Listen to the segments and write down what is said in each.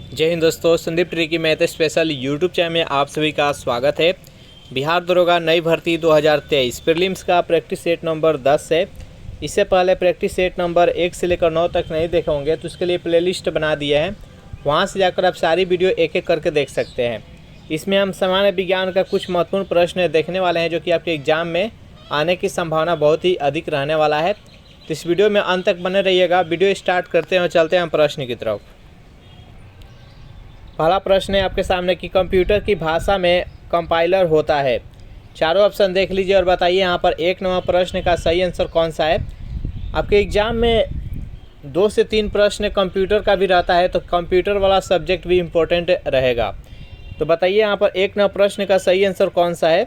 जय हिंद दोस्तों, संदीप ट्री की मैथ स्पेशल यूट्यूब चैनल में आप सभी का स्वागत है। बिहार दरोगा नई भर्ती 2023 प्रीलिम्स का प्रैक्टिस सेट नंबर 10 है। इससे पहले प्रैक्टिस सेट नंबर 1 से लेकर 9 तक नहीं देखे होंगे तो उसके लिए प्लेलिस्ट बना दिया है, वहां से जाकर आप सारी वीडियो एक एक करके देख सकते हैं। इसमें हम सामान्य विज्ञान का कुछ महत्वपूर्ण प्रश्न देखने वाले हैं जो कि आपके एग्जाम में आने की संभावना बहुत ही अधिक रहने वाला है। तो इस वीडियो में अंत तक बने रहिएगा। वीडियो स्टार्ट करते हैं और चलते हैं हम प्रश्न की तरफ। पहला प्रश्न है आपके सामने कि कंप्यूटर की भाषा में कंपाइलर होता है। चारों ऑप्शन देख लीजिए और बताइए यहाँ पर 1 नंबर प्रश्न का सही आंसर कौन सा है। आपके एग्जाम में 2 से 3 प्रश्न कंप्यूटर का भी रहता है, तो कंप्यूटर वाला सब्जेक्ट भी इम्पोर्टेंट रहेगा। तो बताइए यहाँ पर 1 नंबर प्रश्न का सही आंसर कौन सा है।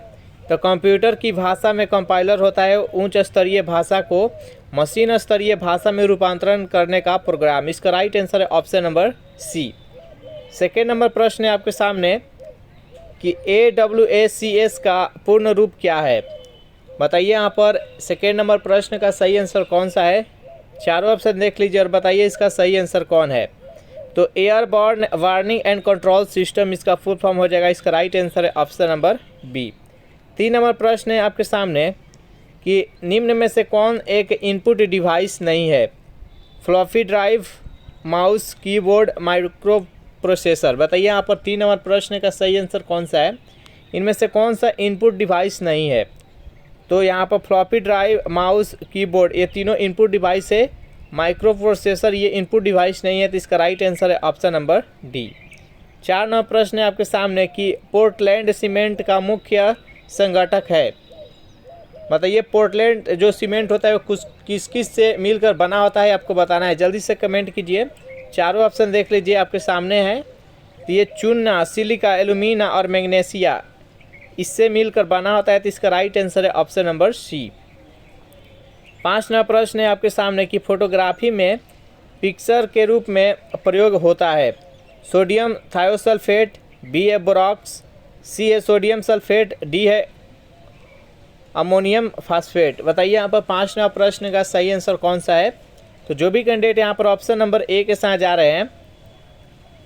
तो कंप्यूटर की भाषा में कंपाइलर होता है उच्च स्तरीय भाषा को मशीन स्तरीय भाषा में रूपांतरण करने का प्रोग्राम। इसका राइट आंसर है option number C. Second number प्रश्न है आपके सामने कि AWACS का पूर्ण रूप क्या है। बताइए यहाँ पर सेकेंड नंबर प्रश्न का सही आंसर कौन सा है। चारों ऑप्शन देख लीजिए और बताइए इसका सही आंसर कौन है। तो airborne warning and control system इसका फुल फॉर्म हो जाएगा। इसका राइट आंसर है ऑप्शन नंबर बी। 3 नंबर प्रश्न है आपके सामने कि निम्न में से कौन एक इनपुट डिवाइस नहीं है। Floppy drive, mouse, keyboard, micro processor. बताइए यहाँ पर 3 नंबर प्रश्न का सही आंसर कौन सा है। इनमें से कौन सा इनपुट डिवाइस नहीं है। तो यहाँ पर फ्लॉपी ड्राइव, माउस, कीबोर्ड ये तीनों इनपुट डिवाइस है। माइक्रो प्रोसेसर ये इनपुट डिवाइस नहीं है, तो इसका राइट आंसर है ऑप्शन नंबर डी। 4 नंबर प्रश्न है आपके सामने कि पोर्टलैंड सीमेंट का मुख्य संगठक है। बताइए पोर्टलैंड जो सीमेंट होता है वो किस किस से मिलकर बना होता है, आपको बताना है। जल्दी से कमेंट कीजिए। चारों ऑप्शन देख लीजिए आपके सामने हैं। तो ये चूना, सिलिका, एल्यूमिना और मैग्नीशिया इससे मिलकर बना होता है, तो इसका राइट आंसर है ऑप्शन नंबर सी। 5 नंबर प्रश्न है आपके सामने कि फोटोग्राफी में पिक्चर के रूप में प्रयोग होता है। सोडियम थायोसल्फेट, बी है बोरॉक्स, सी है सोडियम सल्फेट, डी है अमोनियम फास्फेट। बताइए यहाँ पर 5 नंबर प्रश्न का सही आंसर कौन सा है। तो जो भी कैंडिडेट यहाँ पर ऑप्शन नंबर ए के साथ जा रहे हैं,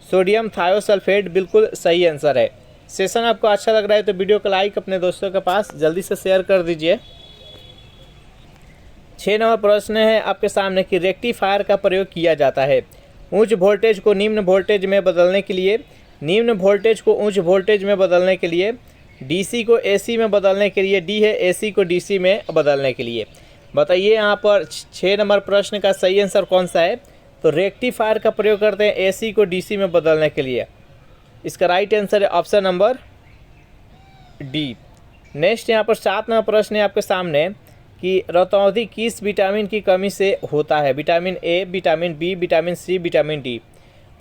सोडियम थायोसल्फेट बिल्कुल सही आंसर है। सेशन आपको अच्छा लग रहा है तो वीडियो को लाइक अपने दोस्तों के पास जल्दी से शेयर कर दीजिए। 6 नंबर प्रश्न है आपके सामने कि रेक्टिफायर का प्रयोग किया जाता है। उच्च वोल्टेज को निम्न वोल्टेज में बदलने के लिए, निम्न वोल्टेज को उच्च वोल्टेज में बदलने के लिए, डीसी को एसी में बदलने के लिए, डी है एसी को डीसी में बदलने के लिए। बताइए यहाँ पर 6 नंबर प्रश्न का सही आंसर कौन सा है। तो रेक्टिफायर का प्रयोग करते हैं एसी को डीसी में बदलने के लिए। इसका राइट आंसर है ऑप्शन नंबर डी। नेक्स्ट यहाँ पर 7 नंबर प्रश्न है आपके सामने कि रतौंधी किस विटामिन की कमी से होता है। Vitamin A, vitamin B, vitamin C, vitamin D.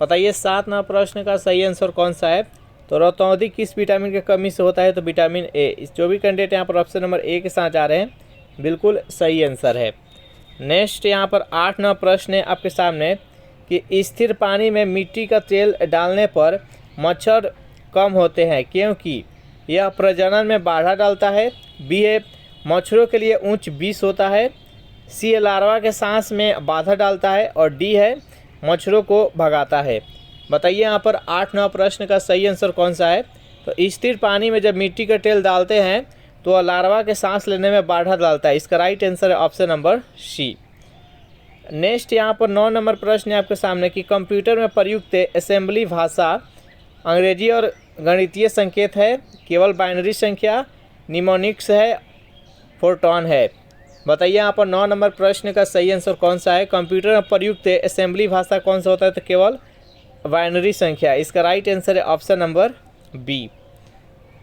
बताइए 7 नंबर प्रश्न का सही आंसर कौन सा है। तो रतौंधी किस विटामिन की कमी से होता है। तो विटामिन ए। इस जो भी कैंडिडेट यहाँ पर ऑप्शन नंबर ए के साथ जा रहे हैं बिल्कुल सही आंसर है। नेक्स्ट यहाँ पर 8 नंबर प्रश्न है आपके सामने कि स्थिर पानी में मिट्टी का तेल डालने पर मच्छर कम होते हैं क्योंकि यह प्रजनन में बाधा डालता है, बी है मच्छरों के लिए उच्च विष होता है, सी है लार्वा के सांस में बाधा डालता है और डी है मच्छरों को भगाता है। बताइए यहाँ पर 8 नंबर प्रश्न का सही आंसर कौन सा है। तो स्थिर पानी में जब मिट्टी का तेल डालते हैं तो लार्वा के सांस लेने में बाधा डालता है। इसका राइट आंसर है ऑप्शन नंबर सी। नेक्स्ट यहाँ पर 9 नंबर प्रश्न है आपके सामने कि कंप्यूटर में प्रयुक्त असेंबली भाषा अंग्रेजी और गणितीय संकेत है, केवल बाइनरी संख्या, निमोनिक्स है, फोरट्रॉन है। बताइए यहाँ पर 9 नंबर प्रश्न का सही आंसर कौन सा है। कंप्यूटर में प्रयुक्त असेंबली भाषा कौन सा होता है। तो केवल बाइनरी संख्या। इसका राइट आंसर है ऑप्शन नंबर बी।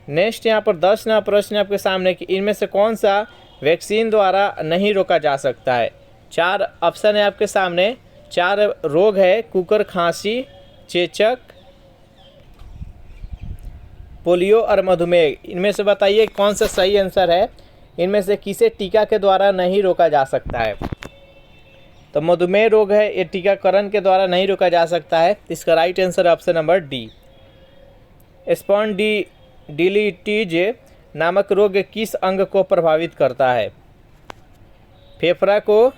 नेक्स्ट यहाँ पर 10 नंबर प्रश्न आपके सामने कि इनमें से कौन सा वैक्सीन द्वारा नहीं रोका जा सकता है। 4 ऑप्शन है आपके सामने। 4 रोग है, कुकर खांसी, चेचक, पोलियो और मधुमेह। इनमें से बताइए कौन सा सही आंसर है। इनमें से किसे टीका के द्वारा नहीं रोका जा सकता है। तो मधुमेह रोग है, ये टीकाकरण के द्वारा नहीं रोका जा सकता है। इसका राइट आंसर है ऑप्शन नंबर डी। स्पॉन्डिलिटिज नामक रोग किस अंग को प्रभावित करता है। फेफड़ा को,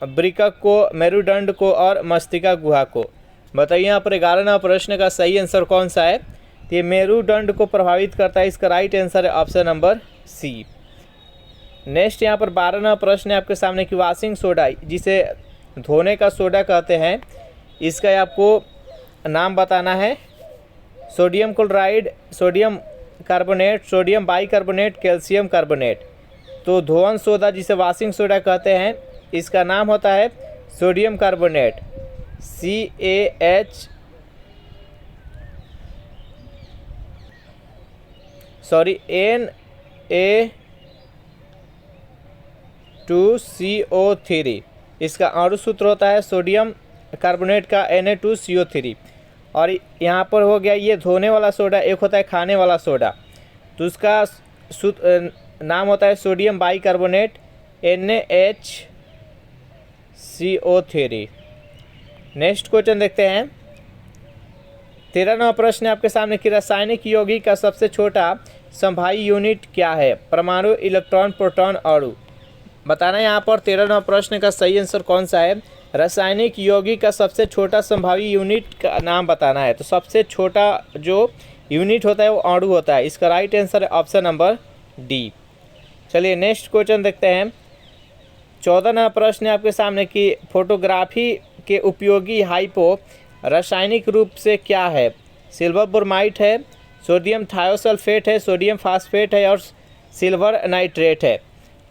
वृक्क को, मेरुदंड को और मस्तिष्क गुहा को। बताइए यहाँ पर 11वां प्रश्न का सही आंसर कौन सा है। तो ये मेरुदंड को प्रभावित करता है, इसका राइट आंसर है ऑप्शन नंबर सी। नेक्स्ट यहाँ पर 12वां प्रश्न है आपके सामने कि वॉशिंग सोडा, जिसे धोने का सोडा कहते हैं, इसका आपको नाम बताना है। Sodium chloride, sodium carbonate, sodium bicarbonate, calcium carbonate. तो धोवन सोडा जिसे वॉशिंग सोडा कहते हैं, इसका नाम होता है सोडियम कार्बोनेट, Na2CO3। इसका अणु सूत्र होता है सोडियम कार्बोनेट का Na2CO3। और यहाँ पर हो गया ये धोने वाला सोडा, एक होता है खाने वाला सोडा, तो उसका नाम होता है sodium bicarbonate NaHCO3। Next question देखते हैं। 13वां प्रश्न आपके सामने कि रासायनिक यौगिक का सबसे छोटा संभाई यूनिट क्या है। परमाणु, इलेक्ट्रॉन, प्रोटॉन, अणु। बताना यहाँ पर 13वां प्रश्न का सही आंसर कौन सा है। रासायनिक यौगिक का सबसे छोटा संभावी यूनिट का नाम बताना है। तो सबसे छोटा जो यूनिट होता है वो अणु होता है, इसका राइट आंसर है ऑप्शन नंबर डी। चलिए नेक्स्ट क्वेश्चन देखते हैं। 14वां प्रश्न आपके सामने कि फोटोग्राफी के उपयोगी हाइपो रासायनिक रूप से क्या है। सिल्वर ब्रोमाइड है, सोडियम थायोसल्फेट है, सोडियम फास्फेट है और सिल्वर नाइट्रेट है।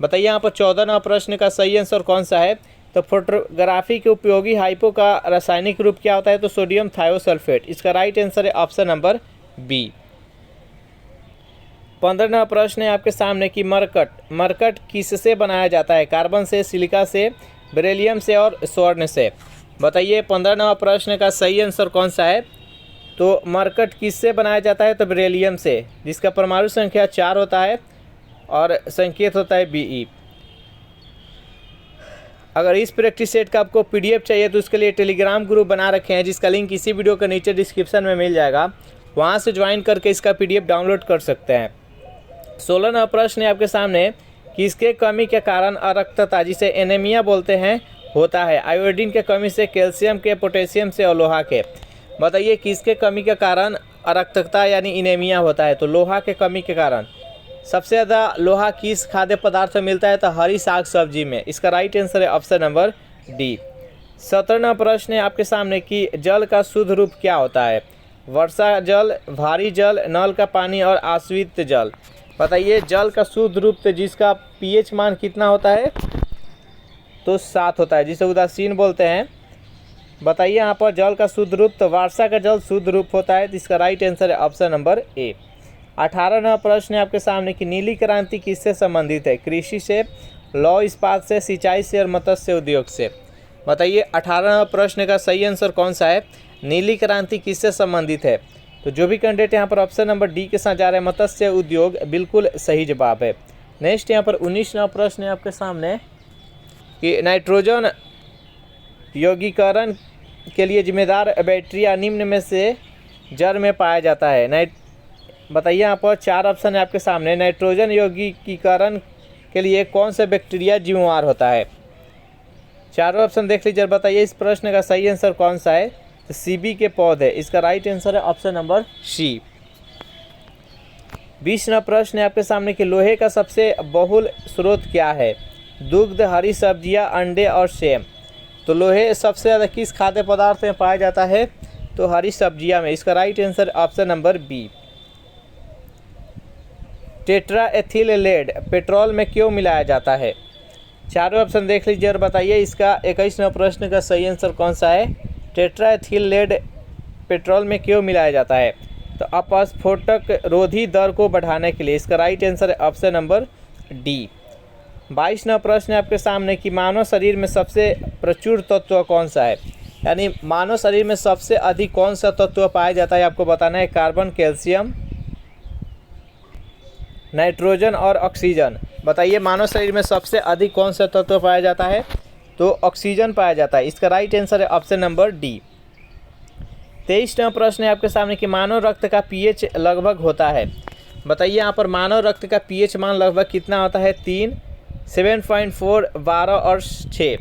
बताइए यहाँ पर 14वां प्रश्न का सही आंसर कौन सा है। तो फोटोग्राफी के उपयोगी हाइपो का रासायनिक रूप क्या होता है। तो सोडियम थायोसल्फेट, इसका राइट आंसर है ऑप्शन नंबर बी। 15वां प्रश्न है आपके सामने कि मरकट किससे बनाया जाता है। कार्बन से, सिलिका से, बेरिलियम से और स्वर्ण से। बताइए 15वां प्रश्न का सही आंसर कौन सा है। तो मरकट किससे बनाया जाता है। तो बेरिलियम से, जिसका परमाणु संख्या 4 होता है और संकेत होता है Be। अगर इस प्रैक्टिस सेट का आपको PDF चाहिए तो उसके लिए टेलीग्राम ग्रुप बना रखे हैं, जिसका लिंक इसी वीडियो के नीचे डिस्क्रिप्शन में मिल जाएगा। वहां से ज्वाइन करके इसका PDF डाउनलोड कर सकते हैं। 16वां प्रश्न है आपके सामने कि इसके कमी के कारण अरक्तता, जिसे एनीमिया बोलते हैं, होता है। आयोडीन के कमी से, कैल्शियम के, पोटेशियम से और लोहा के। बताइए किसके कमी के कारण अरक्तता यानी एनीमिया होता है। तो लोहा के कमी के कारण। सबसे ज़्यादा लोहा किस खाद्य पदार्थ में मिलता है। तो हरी साग सब्जी में, इसका राइट आंसर है ऑप्शन नंबर डी। 17वां प्रश्न है आपके सामने कि जल का शुद्ध रूप क्या होता है। वर्षा जल, भारी जल, नल का पानी और आश्रित जल। बताइए जल का शुद्ध रूप से जिसका pH मान कितना होता है। तो 7 होता है, जिसे उदासीन बोलते हैं। बताइए यहाँ पर जल का शुद्ध रूप। तो वर्षा का जल शुद्ध रूप होता है, जिसका राइट आंसर है ऑप्शन नंबर ए। 18वां प्रश्न है आपके सामने कि नीली क्रांति किससे संबंधित है। कृषि से, लौह इस्पात से, सिंचाई से और मत्स्य उद्योग से। बताइए 18वां प्रश्न का सही आंसर कौन सा है। नीली क्रांति किससे संबंधित है। तो जो भी कैंडिडेट यहाँ पर ऑप्शन नंबर डी के साथ जा रहे हैं, मत्स्य उद्योग, बिल्कुल सही जवाब है। नेक्स्ट यहाँ पर 19वां प्रश्न है आपके सामने कि नाइट्रोजन यौगिकीकरण के लिए जिम्मेदार बैक्टीरिया निम्न में से जड़ में पाया जाता है। बताइए यहाँ पर 4 ऑप्शन है आपके सामने। नाइट्रोजन यौगिकीकरण के लिए कौन सा बैक्टीरिया जिम्मेवार होता है। चारों ऑप्शन देख लीजिए और बताइए इस प्रश्न का सही आंसर कौन सा है। तो CB के पौधे, इसका राइट आंसर है ऑप्शन नंबर सी। 20वां प्रश्न है आपके सामने कि लोहे का सबसे बहुल स्रोत क्या है। दुग्ध, हरी सब्जियां, अंडे और सेम। तो लोहे सबसे ज़्यादा किस खाद्य पदार्थ में पाया जाता है। तो हरी सब्जियां में, इसका right answer option number B. Tetraethyl lead petrol में क्यों मिलाया जाता है। चारों ऑप्शन देख लीजिए और बताइए इसका 21वां प्रश्न का सही आंसर कौन सा है। टेट्राएथिल लेड पेट्रोल में क्यों मिलाया जाता है। तो अपस्फोटक रोधी दर को बढ़ाने के लिए, इसका राइट आंसर है ऑप्शन नंबर डी। 22वां प्रश्न है आपके सामने कि मानव शरीर में सबसे प्रचुर तत्व कौन सा है। यानी मानव शरीर में सबसे अधिक कौन सा तत्व पाया जाता है, आपको बताना है। कार्बन, कैल्शियम, नाइट्रोजन और ऑक्सीजन। बताइए मानव शरीर में सबसे अधिक कौन सा तत्व पाया जाता है। तो ऑक्सीजन पाया जाता है, इसका राइट आंसर है ऑप्शन नंबर डी। 23वां प्रश्न है आपके सामने कि मानव रक्त का pH लगभग होता है। बताइए यहाँ पर मानव रक्त का pH मान लगभग कितना होता है। 3, 7.4, 12 और 6।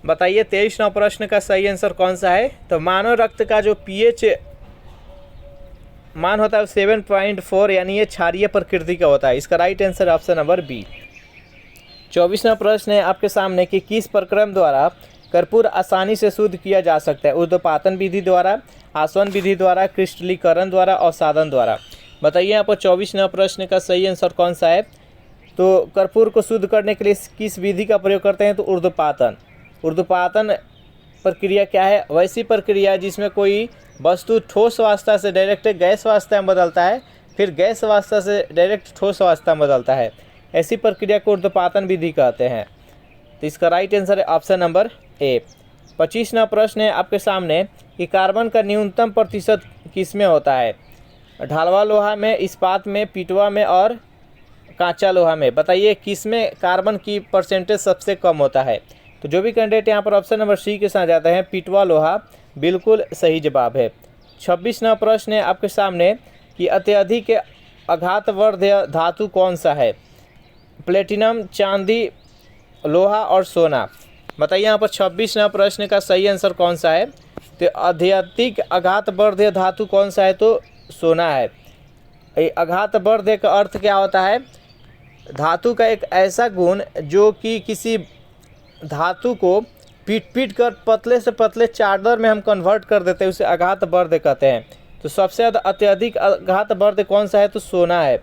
बताइए 23वां प्रश्न का सही आंसर कौन सा है? तो मानव रक्त का जो पीएच मान होता है 7.4, यानी ये क्षारीय प्रकृति का होता है। इसका right answer option number B. 24वां प्रश्न है आपके सामने कि किस प्रक्रम द्वारा कर्पूर आसानी से शुद्ध किया जा सकता है? ऊर्ध्वपातन विधि द्वारा, आसवन विधि द्वारा, क्रिस्टलीकरण द्वारा और साधन द्वारा। बताइए यहाँ पर 24वां प्रश्न का सही आंसर कौन सा है? तो कर्पूर को शुद्ध करने के लिए किस विधि का प्रयोग करते हैं? तो ऊर्ध्वपातन। ऊर्ध्वपातन प्रक्रिया क्या है? वैसी प्रक्रिया जिसमें कोई वस्तु ठोस अवस्था से डायरेक्ट गैस अवस्था में बदलता है, फिर गैस अवस्था से डायरेक्ट ठोस अवस्था में बदलता है, ऐसी प्रक्रिया को ऊर्ध्वपातन विधि कहते हैं। तो इसका राइट आंसर है ऑप्शन नंबर ए। 25वां प्रश्न है आपके सामने कि कार्बन का न्यूनतम प्रतिशत किसमें होता है? ढालवा लोहा में, इस्पात में, पिटवा में और कांचा लोहा में। बताइए किसमें कार्बन की परसेंटेज सबसे कम होता है? तो जो भी कैंडिडेट यहाँ पर ऑप्शन नंबर सी के साथ जाते हैं, पिटवा लोहा बिल्कुल सही जवाब है। 26वां प्रश्न है आपके सामने कि अत्यधिक आघातवर्धक धातु कौन सा है? प्लेटिनम, चांदी, लोहा और सोना। बताइए यहाँ पर 26वां प्रश्न का सही आंसर कौन सा है? तो अत्यधिक आघातवर्धक धातु कौन सा है? तो सोना है। आघातवर्धक का अर्थ क्या होता है? धातु का एक ऐसा गुण जो कि किसी धातु को पीट कर पतले से पतले चादर में हम कन्वर्ट कर देते हैं, उसे आघातवर्धक कहते हैं। तो सबसे ज़्यादा अत्यधिक आघातवर्धक कौन सा है? तो सोना है।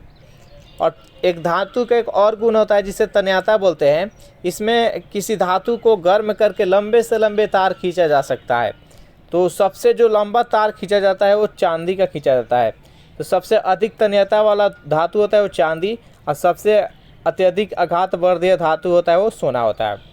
और एक धातु का एक और गुण होता है जिसे तन्यता बोलते हैं। इसमें किसी धातु को गर्म करके लंबे से लंबे तार खींचा जा सकता है। तो सबसे जो लंबा तार खींचा जाता है वो चांदी का खींचा जाता है। तो सबसे अधिक तन्यता वाला धातु होता है वो चांदी, और सबसे अत्यधिक आघातवर्धक धातु होता है वो सोना होता है।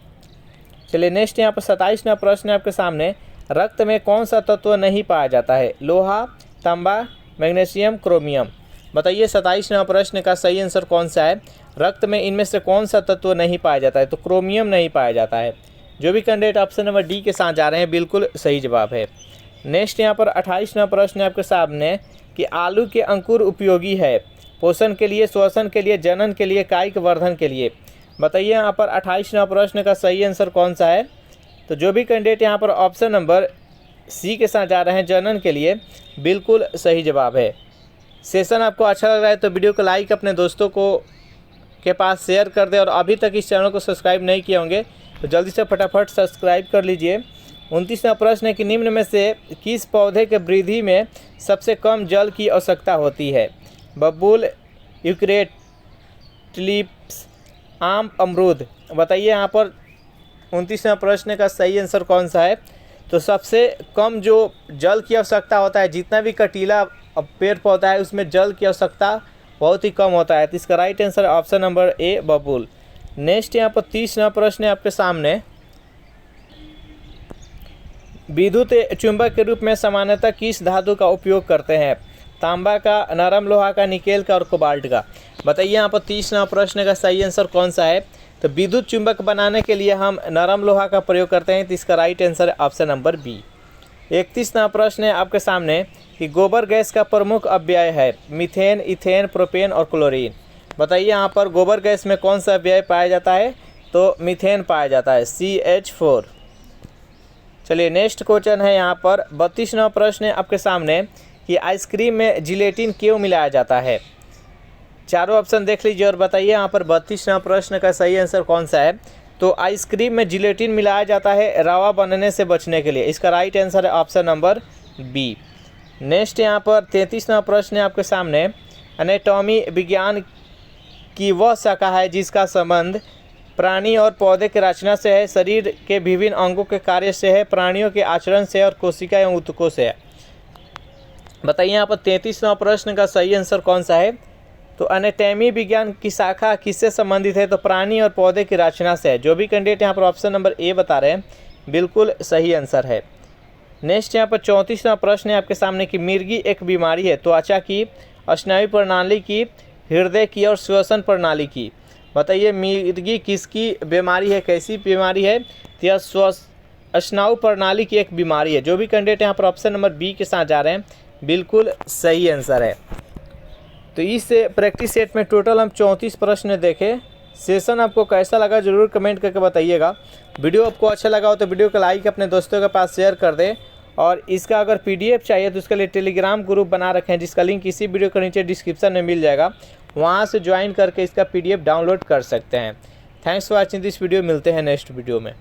चलिए नेक्स्ट यहाँ पर 27वां प्रश्न है आपके सामने। रक्त में कौन सा तत्व नहीं पाया जाता है? लोहा, तांबा, मैग्नीशियम, क्रोमियम। बताइए 27वां प्रश्न का सही आंसर कौन सा है? रक्त में इनमें से कौन सा तत्व नहीं पाया जाता है? तो क्रोमियम नहीं पाया जाता है। जो भी कैंडिडेट ऑप्शन नंबर डी के साथ जा रहे हैं बिल्कुल सही जवाब है। नेक्स्ट यहाँ पर 28वां प्रश्न है आपके सामने कि आलू के अंकुर उपयोगी है पोषण के लिए, श्वसन के लिए, जनन के लिए, कायिक वर्धन के लिए। बताइए यहाँ पर 28वां प्रश्न का सही आंसर कौन सा है? तो जो भी कैंडिडेट यहाँ पर ऑप्शन नंबर सी के साथ जा रहे हैं जनन के लिए, बिल्कुल सही जवाब है। सेशन आपको अच्छा लग रहा है तो वीडियो को लाइक अपने दोस्तों को के पास शेयर कर दें, और अभी तक इस चैनल को सब्सक्राइब नहीं किए होंगे तो जल्दी से फटाफट सब्सक्राइब कर लीजिए। 29वां प्रश्न है कि निम्न में से किस पौधे के वृद्धि में सबसे कम जल की आवश्यकता होती है? बबूल, यूक्रेट, ट्यूलिप्स, आम, अमरूद। बताइए यहाँ पर 29वां प्रश्न का सही आंसर कौन सा है? तो सबसे कम जो जल की आवश्यकता होता है, जितना भी कटीला पेड़ पौधा है उसमें जल की आवश्यकता बहुत ही कम होता है। तो इसका right answer option number A, बबूल। नेक्स्ट यहाँ पर 30वां प्रश्न है आपके सामने। विद्युत चुंबक के रूप में सामान्यतः किस धातु का उपयोग करते हैं? तांबा का, नरम लोहा का, निकेल का और कोबाल्ट का। बताइए यहाँ पर 30वां प्रश्न का सही आंसर कौन सा है? तो विद्युत चुंबक बनाने के लिए हम नरम लोहा का प्रयोग करते हैं। तो इसका राइट आंसर है ऑप्शन नंबर बी। 31वां प्रश्न है आपके सामने कि गोबर गैस का प्रमुख अव्यय है? मीथेन, इथेन, प्रोपेन और क्लोरीन। बताइए यहाँ पर गोबर गैस में कौन सा अव्यय पाया जाता है? तो मीथेन पाया जाता है, CH4। चलिए नेक्स्ट क्वेश्चन है यहाँ पर 32वां प्रश्न है आपके सामने कि आइसक्रीम में जिलेटिन क्यों मिलाया जाता है? चारों ऑप्शन देख लीजिए और बताइए यहाँ पर 32वां प्रश्न का सही आंसर कौन सा है? तो आइसक्रीम में जिलेटिन मिलाया जाता है रवा बनने से बचने के लिए। इसका राइट आंसर है ऑप्शन नंबर बी। नेक्स्ट यहाँ पर 33वां प्रश्न है आपके सामने। एनाटॉमी विज्ञान की वह शाखा है जिसका संबंध प्राणी और पौधे की रचना से है, शरीर के विभिन्न अंगों के कार्य से है, प्राणियों के आचरण से और कोशिका एवं ऊतकों से है। बताइए यहाँ पर 33वां प्रश्न का सही आंसर कौन सा है? तो एनाटॉमी विज्ञान की शाखा किससे संबंधित है? तो प्राणी और पौधे की रचना से है। जो भी कैंडिडेट यहाँ पर ऑप्शन नंबर ए बता रहे हैं बिल्कुल सही आंसर है। नेक्स्ट यहाँ पर 34वां प्रश्न है आपके सामने कि मिर्गी एक बीमारी है त्वचा की, स्नायु प्रणाली की, हृदय की और श्वसन प्रणाली की। बताइए मिर्गी किसकी बीमारी है, कैसी बीमारी है? तो यह स्नायु प्रणाली की एक बीमारी है। जो भी कैंडिडेट यहाँ पर ऑप्शन नंबर बी के साथ जा रहे हैं बिल्कुल सही आंसर है। तो इस प्रैक्टिस सेट में टोटल हम 34 प्रश्न देखे, सेशन आपको कैसा लगा ज़रूर कमेंट करके बताइएगा। वीडियो आपको अच्छा लगा हो तो वीडियो को लाइक अपने दोस्तों के पास शेयर कर दें। और इसका अगर PDF चाहिए तो उसके लिए टेलीग्राम ग्रुप बना रखे हैं, जिसका लिंक इसी वीडियो के नीचे डिस्क्रिप्शन में मिल जाएगा। वहाँ से ज्वाइन करके इसका PDF डाउनलोड कर सकते हैं। Thanks for watching this video. मिलते हैं नेक्स्ट वीडियो में।